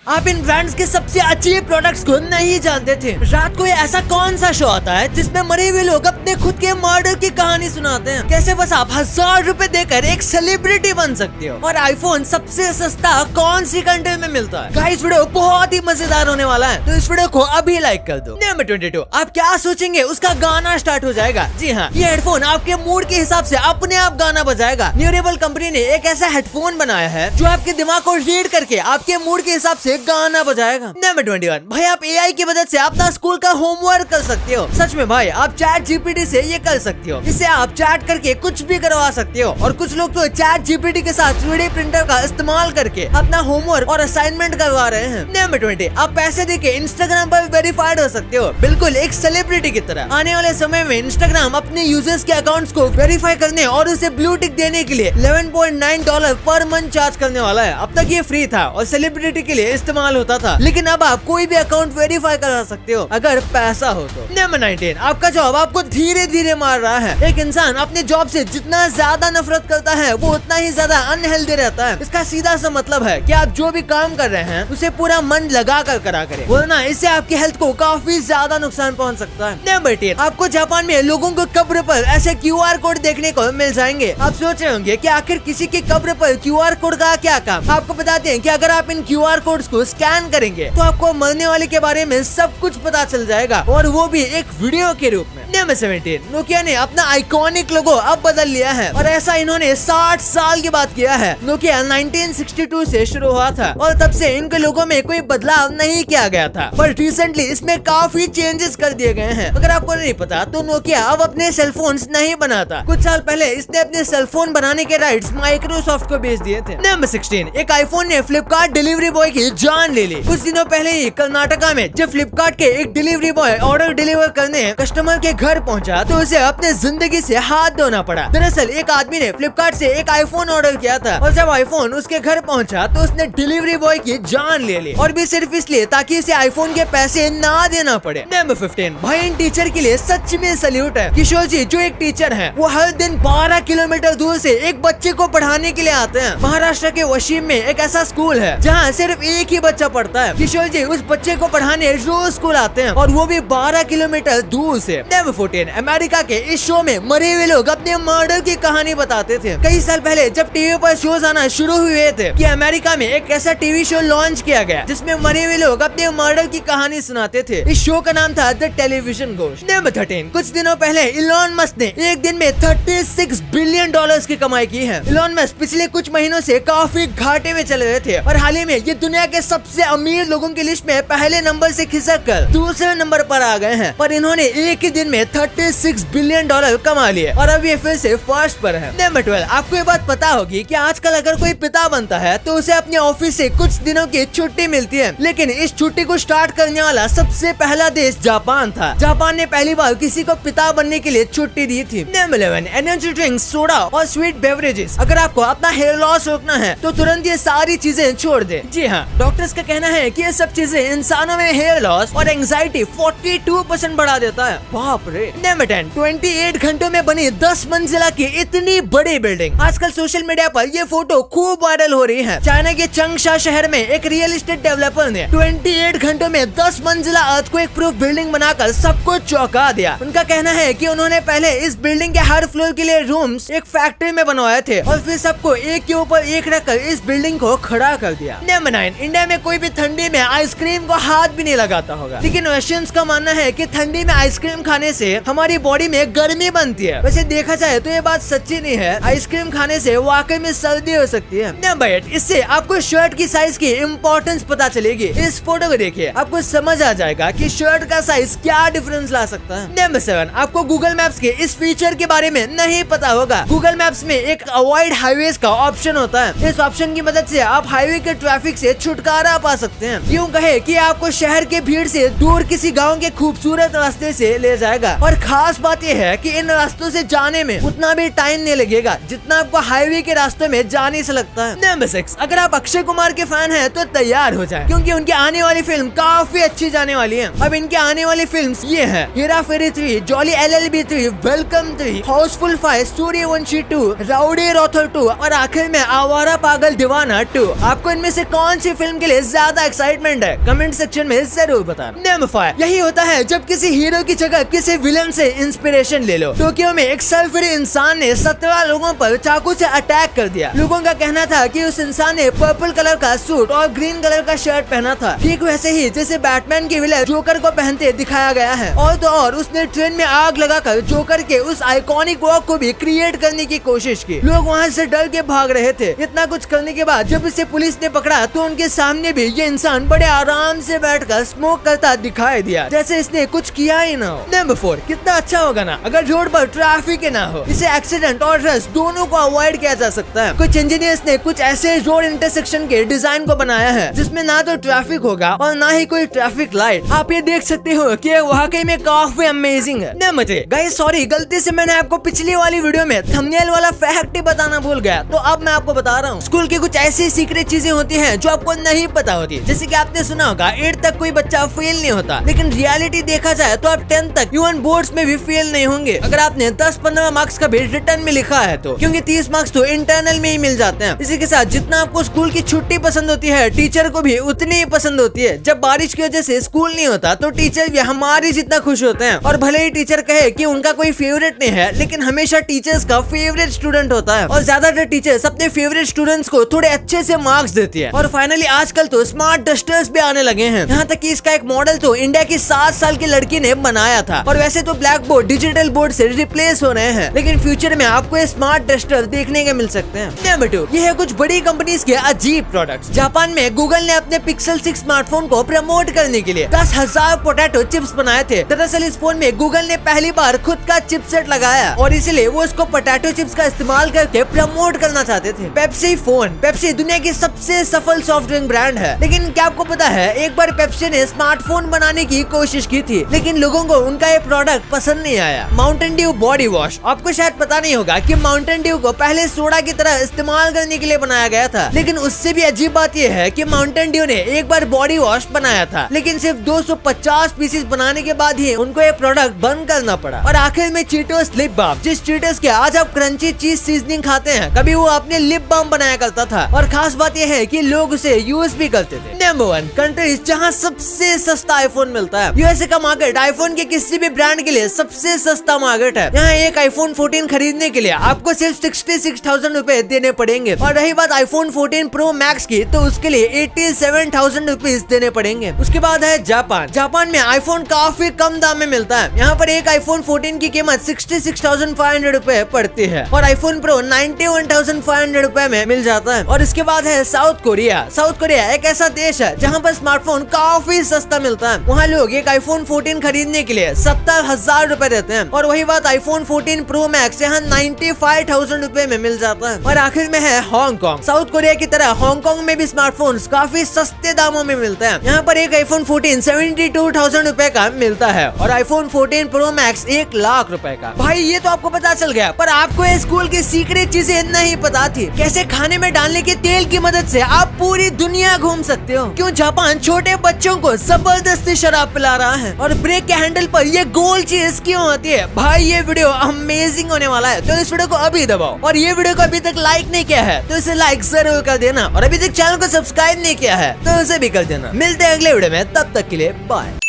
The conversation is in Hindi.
आप इन ब्रांड्स के सबसे अच्छे प्रोडक्ट्स को नहीं जानते थे। रात को ऐसा कौन सा शो आता है जिसमें मरे हुए लोग अपने खुद के मर्डर की कहानी सुनाते हैं? कैसे बस आप 1000 रुपए देकर एक सेलिब्रिटी बन सकते हो? और आईफोन सबसे सस्ता कौन सी कंट्री में मिलता है? गाइस वीडियो बहुत ही मजेदार होने वाला है, तो इस वीडियो को अभी लाइक कर दो। नंबर 22, आप क्या सोचेंगे उसका गाना स्टार्ट हो जाएगा। जी हाँ, ये हेडफोन आपके मूड के हिसाब से अपने आप गाना बजाएगा। न्यूरेबल कंपनी ने एक ऐसा हेडफोन बनाया है जो आपके दिमाग को रीड करके आपके मूड के हिसाब से गाना बजाएगा। नंबर 21, भाई आप एआई की मदद से अपना स्कूल का होमवर्क कर सकते हो। सच में भाई, आप चैट जीपीटी से ये कर सकते हो। इससे आप चैट करके कुछ भी करवा सकते हो। और कुछ लोग तो चैट जीपीटी के साथ 3D प्रिंटर का इस्तेमाल करके अपना होमवर्क और असाइनमेंट करवा रहे हैं। नंबर 20, आप पैसे देके इंस्टाग्राम पर वेरीफाइड हो सकते हो, बिल्कुल एक सेलिब्रिटी की तरह। आने वाले समय में इंस्टाग्राम अपने यूजर्स के अकाउंट्स को वेरीफाई करने और उसे ब्लू टिक देने के लिए $11.9 पर मंथ चार्ज करने वाला है। अब तक ये फ्री था और सेलिब्रिटी के लिए इस्तेमाल होता था, लेकिन अब आप कोई भी अकाउंट वेरीफाई करा सकते हो अगर पैसा हो तो। नंबर 19, आपका जॉब आपको धीरे धीरे मार रहा है। एक इंसान अपने जॉब से जितना ज्यादा नफरत करता है वो उतना ही ज्यादा अनहेल्दी रहता है। इसका सीधा सा मतलब है कि आप जो भी काम कर रहे हैं उसे पूरा मन लगा कर करा करें, वरना इससे आपकी हेल्थ को काफी ज्यादा नुकसान पहुंच सकता है। नंबर 10, आपको जापान में लोगों को कब्र पर ऐसे QR कोड देखने को मिल जाएंगे। आप सोच रहे होंगे कि आखिर किसी की कब्र पर QR कोड का क्या काम? आपको बताते हैं कि अगर आप इन QR कोड्स को स्कैन करेंगे तो आपको मरने वाले के बारे में सब कुछ पता चल जाएगा, और वो भी एक वीडियो के रूप में। नंबर 17, नोकिया ने अपना आइकॉनिक लोगो अब बदल लिया है, और ऐसा इन्होंने 60 साल की बात किया है। नोकिया 1962 से शुरू हुआ था और तब से इनके लोगो में कोई बदलाव नहीं किया गया था, पर रिसेंटली इसमें काफी चेंजेस कर दिए गए हैं। अगर आपको नहीं पता तो नोकिया अब अपने सेलफोन्स नहीं बनाता। कुछ साल पहले इसने अपने सेलफोन बनाने के राइट्स माइक्रोसॉफ्ट को बेच दिए थे। नंबर 16, एक आईफोन ने फ्लिपकार्ट डिलीवरी बॉय की जान ले ली। कुछ दिनों पहले ही कर्नाटका में जब फ्लिपकार्ट के एक डिलीवरी बॉय ऑर्डर डिलीवर करने कस्टमर के घर पहुंचा तो उसे अपने जिंदगी से हाथ धोना पड़ा। दरअसल एक आदमी ने फ्लिपकार्ट से एक आईफोन ऑर्डर किया था, और जब आईफोन उसके घर पहुंचा तो उसने डिलीवरी बॉय की जान ले ली, और भी सिर्फ इसलिए ताकि उसे आईफोन के पैसे ना देना पड़े। नंबर 15, भाई इन टीचर के लिए सच में सैल्यूट है। किशोर जी जो एक टीचर है, वो हर दिन 12 किलोमीटर दूर से एक बच्चे को पढ़ाने के लिए आते हैं। महाराष्ट्र के वशीम में एक ऐसा स्कूल है जहाँ सिर्फ एक ही बच्चा पढ़ता है। किशोर जी उस बच्चे को पढ़ाने रोज स्कूल आते हैं, और वो भी 12 किलोमीटर दूर से। नंबर 14, अमेरिका के इस शो में मरे हुए लोग अपने मर्डर की कहानी बताते थे। कई साल पहले जब टीवी पर शोज आना शुरू हुए थे कि अमेरिका में एक ऐसा टीवी शो लॉन्च किया गया जिसमें मरे हुए लोग अपने मर्डर की कहानी सुनाते थे। इस शो का नाम था द टेलीविजन घोस्ट। नंबर 13, कुछ दिनों पहले इलॉन मस्क ने एक दिन में $36 बिलियन की कमाई की है। इलॉन मस्क पिछले कुछ महीनों से काफी घाटे में चल रहे थे, और हाल ही में ये दुनिया के सबसे अमीर लोगों की लिस्ट में पहले नंबर से खिसक कर दूसरे नंबर पर आ गए हैं। पर इन्होंने एक ही दिन में $36 बिलियन कमा लिए, और अब ये फिर से फर्स्ट पर है। नंबर 12, आपको ये बात पता होगी कि आजकल अगर कोई पिता बनता है तो उसे अपने ऑफिस से कुछ दिनों की छुट्टी मिलती है, लेकिन इस छुट्टी को स्टार्ट करने वाला सबसे पहला देश जापान था। जापान ने पहली बार किसी को पिता बनने के लिए छुट्टी दी थी। नंबर 11, एनर्जी ड्रिंक, सोडा और स्वीट बेवरेजेस। अगर आपको अपना हेयर लॉस रोकना है तो तुरंत ये सारी चीजें छोड़ दे। जी हाँ, डॉक्टर्स का कहना है कि ये सब चीजें इंसानों में हेयर लॉस और एंजाइटी 42% बढ़ा देता है। बाप रे। नंबर 10, 28 घंटों में बनी 10 मंजिला की इतनी बड़ी बिल्डिंग। आजकल सोशल मीडिया पर ये फोटो खूब वायरल हो रही है। चाइना के चंगशा शहर में एक रियल एस्टेट डेवलपर ने 28 घंटों में 10 मंजिला अर्थक्वेक प्रूफ बिल्डिंग बनाकर सबको चौंका दिया। उनका कहना है कि उन्होंने पहले इस बिल्डिंग के हर फ्लोर के लिए रूम्स एक फैक्ट्री में बनवाए थे, और फिर सबको एक के ऊपर एक रखकर इस बिल्डिंग को खड़ा कर दिया। नंबर 9, इंडिया में कोई भी ठंडी में आइसक्रीम को हाथ भी नहीं लगाता होगा, लेकिन रशियंस का मानना है कि ठंडी में आइसक्रीम खाने से हमारी बॉडी में गर्मी बनती है। वैसे देखा जाए तो ये बात सच्ची नहीं है, आइसक्रीम खाने से वाकई में सर्दी हो सकती है। नंबर 8, इससे आपको शर्ट की साइज की इम्पोर्टेंस पता चलेगी। इस फोटो को देखिए, आपको समझ आ जाएगा कि शर्ट का साइज क्या डिफरेंस ला सकता है। नंबर 7, आपको गूगल मैप्स के इस फीचर के बारे में नहीं पता होगा। गूगल मैप्स में एक अवॉइड हाईवेज का ऑप्शन होता है। इस ऑप्शन की मदद से आप हाईवे के ट्रैफिक से छुटकारा पा सकते हैं। यूँ कहे कि आपको शहर के भीड़ से दूर किसी गाँव के खूबसूरत रास्ते से ले जाएगा। जाएगा। और खास बात यह है कि इन रास्तों से जाने में उतना भी टाइम नहीं लगेगा जितना आपको हाईवे के रास्तों में जाने से लगता है। नंबर 6, अगर आप अक्षय कुमार के फैन हैं तो तैयार हो जाएं, क्योंकि उनकी आने वाली फिल्म काफी अच्छी जाने वाली है। अब इनके आने वाली फिल्म्स ये है: Hera Pheri 3, Jolly LLB 3, Welcome 3, Housefull 5, Sooryavanshi 2, Rowdy Rathore 2 और आखिर में आवारा पागल दीवाना 2। आपको इनमें से कौन सी फिल्म के लिए ज्यादा एक्साइटमेंट है? कमेंट सेक्शन में जरूर बताना। नंबर 5, यही होता है जब किसी हीरो की जगह किसी विलन से इंस्पिरेशन ले लो। टोक्यो में एक सल्फरी इंसान ने 17 लोगों पर चाकू से अटैक कर दिया। लोगों का कहना था कि उस इंसान ने पर्पल कलर का सूट और ग्रीन कलर का शर्ट पहना था, ठीक वैसे ही जैसे बैटमैन की विलन जोकर को पहनते दिखाया गया है। और तो और उसने ट्रेन में आग लगाकर जोकर के उस आइकॉनिक वॉक को भी क्रिएट करने की कोशिश की। लोग वहाँ से डर के भाग रहे थे। इतना कुछ करने के बाद जब इसे पुलिस ने पकड़ा तो उनके सामने भी ये इंसान बड़े आराम से बैठकर स्मोक करता दिखाई दिया, जैसे इसने कुछ किया ही ना हो। नंबर 4, कितना अच्छा होगा ना अगर रोड पर ट्रैफिक ना हो। इसे एक्सीडेंट और रश दोनों को अवॉइड किया जा सकता है। कुछ इंजीनियर्स ने कुछ ऐसे रोड इंटरसेक्शन के डिजाइन को बनाया है जिसमें ना तो ट्रैफिक होगा और ना ही कोई ट्रैफिक लाइट। आप ये देख सकते हो कि वाकई में काफी अमेजिंग है। नंबर 3, गाइस सॉरी, गलती से मैंने आपको पिछली वाली वीडियो में थंबनेल वाला फैक्ट बताना भूल गया, तो अब मैं आपको बता रहा हूँ। स्कूल की कुछ ऐसी सीक्रेट चीजें होती हैं जो आपको नहीं पता होती। जैसे कि आपने सुना होगा 8 तक कोई बच्चा फेल नहीं होता, लेकिन रियलिटी देखा जाए तो आप 10 तक इवन बोर्ड्स में भी फेल नहीं होंगे अगर आपने 10-15 मार्क्स का भी रिटर्न में लिखा है तो, क्योंकि 30 मार्क्स तो इंटरनल में ही मिल जाते हैं। इसी के साथ जितना आपको स्कूल की छुट्टी पसंद होती है, टीचर को भी उतनी ही पसंद होती है। जब बारिश की वजह से स्कूल नहीं होता तो टीचर भी हमारी जितना खुश होते हैं। और भले ही टीचर कहे कि उनका कोई फेवरेट नहीं है, लेकिन हमेशा टीचर्स का फेवरेट स्टूडेंट होता है। और ज्यादातर टीचर्स अपने फेवरेट स्टूडेंट्स को थोड़े अच्छे से मार्क्स देती है। और फाइनली आजकल तो स्मार्ट डस्टर्स भी आने लगे हैं। यहाँ तक कि इसका एक मॉडल तो इंडिया की 7 साल की लड़की ने बनाया था। और वैसे तो ब्लैक बोर्ड डिजिटल बोर्ड से रिप्लेस हो रहे हैं, लेकिन फ्यूचर में आपको स्मार्ट डस्टर देखने को मिल सकते हैं। नंबर 2, ये है कुछ बड़ी कंपनीज के अजीब प्रोडक्ट्स। जापान में गूगल ने अपने पिक्सल 6 स्मार्टफोन को प्रमोट करने के लिए 10,000 पोटैटो चिप्स बनाए थे। दरअसल इस फोन में गूगल ने पहली बार खुद का चिपसेट लगाया और इसलिए वो इसको पोटैटो चिप्स का इस्तेमाल करके प्रमोट करना चाहते थे। Pepsi phone. पेप्सी दुनिया की सबसे सफल सॉफ्ट ड्रिंक ब्रांड है, लेकिन क्या आपको पता है एक बार पेप्सी ने स्मार्टफोन बनाने की कोशिश की थी, लेकिन लोगों को उनका ये प्रोडक्ट पसंद नहीं आया। Mountain Dew body wash. आपको शायद पता नहीं होगा कि माउंटेन ड्यू को पहले सोडा की तरह इस्तेमाल करने के लिए बनाया गया था, लेकिन उससे भी अजीब बात यह है कि माउंटेन ड्यू ने एक बार बॉडी वॉश बनाया था, लेकिन सिर्फ 250 पीसेस बनाने के बाद ही उनको ये प्रोडक्ट बंद करना पड़ा। और आखिर में चीटोस लिप बाम। जिस चीटोस के आज आप क्रंची चीज सीजनिंग खाते हैं, कभी वो अपने लिप बाम बनाया करता था। और खास बात यह है कि लोग उसे यूज भी करते थे। नंबर 1, कंट्रीज जहाँ सबसे सस्ता आईफोन मिलता है। यूएसए का मार्केट आईफोन के किसी भी ब्रांड के लिए सबसे सस्ता मार्केट है। यहाँ एक आईफोन 14 खरीदने के लिए आपको सिर्फ 66,000 रूपए देने पड़ेंगे। और रही बात आईफोन 14 प्रो मैक्स की, तो उसके लिए 87,000 रुपीज देने पड़ेंगे। उसके बाद है जापान। जापान में आईफोन काफी कम दाम में मिलता है। यहाँ पर एक आईफोन 14 की कीमत 66,500 रूपए पड़ती है और आईफोन प्रो 91,500 रूपए में मिल जाता है। और इसके बाद है साउथ कोरिया। साउथ कोरिया एक ऐसा देश है जहाँ पर स्मार्टफोन काफी सस्ता मिलता है। वहाँ लोग एक आईफोन 14 खरीदने के लिए 70,000 रूपए देते हैं। और वही बात आईफोन 14 प्रो मैक्स यहाँ 95,000 रूपए में मिल जाता है। और आखिर में है हांगकांग। साउथ कोरिया की तरह हांगकांग में भी स्मार्टफोन काफी सस्ते दामों में मिलते हैं। यहाँ पर एक आईफोन 14 72,000 रूपए का मिलता है और आईफोन 14 प्रो मैक्स 1 लाख रूपए का। भाई ये तो आपको पता चल गया, पर आपको स्कूल की सीक्रेट चीजें नहीं पता थी। कैसे खाने में डालने के तेल की मदद से आप पूरी दुनिया घूम सकते हो। क्यों जापान छोटे बच्चों को जबरदस्ती शराब पिला रहा है और ब्रेक के हैंडल पर ये गोल चीज क्यों होती है। भाई ये वीडियो अमेजिंग होने वाला है, तो इस वीडियो को अभी दबाओ। और ये वीडियो को अभी तक लाइक नहीं किया है तो इसे लाइक जरूर कर देना। और अभी तक चैनल को सब्सक्राइब नहीं किया है तो उसे भी कर देना। मिलते हैं अगले वीडियो में, तब तक के लिए बाय।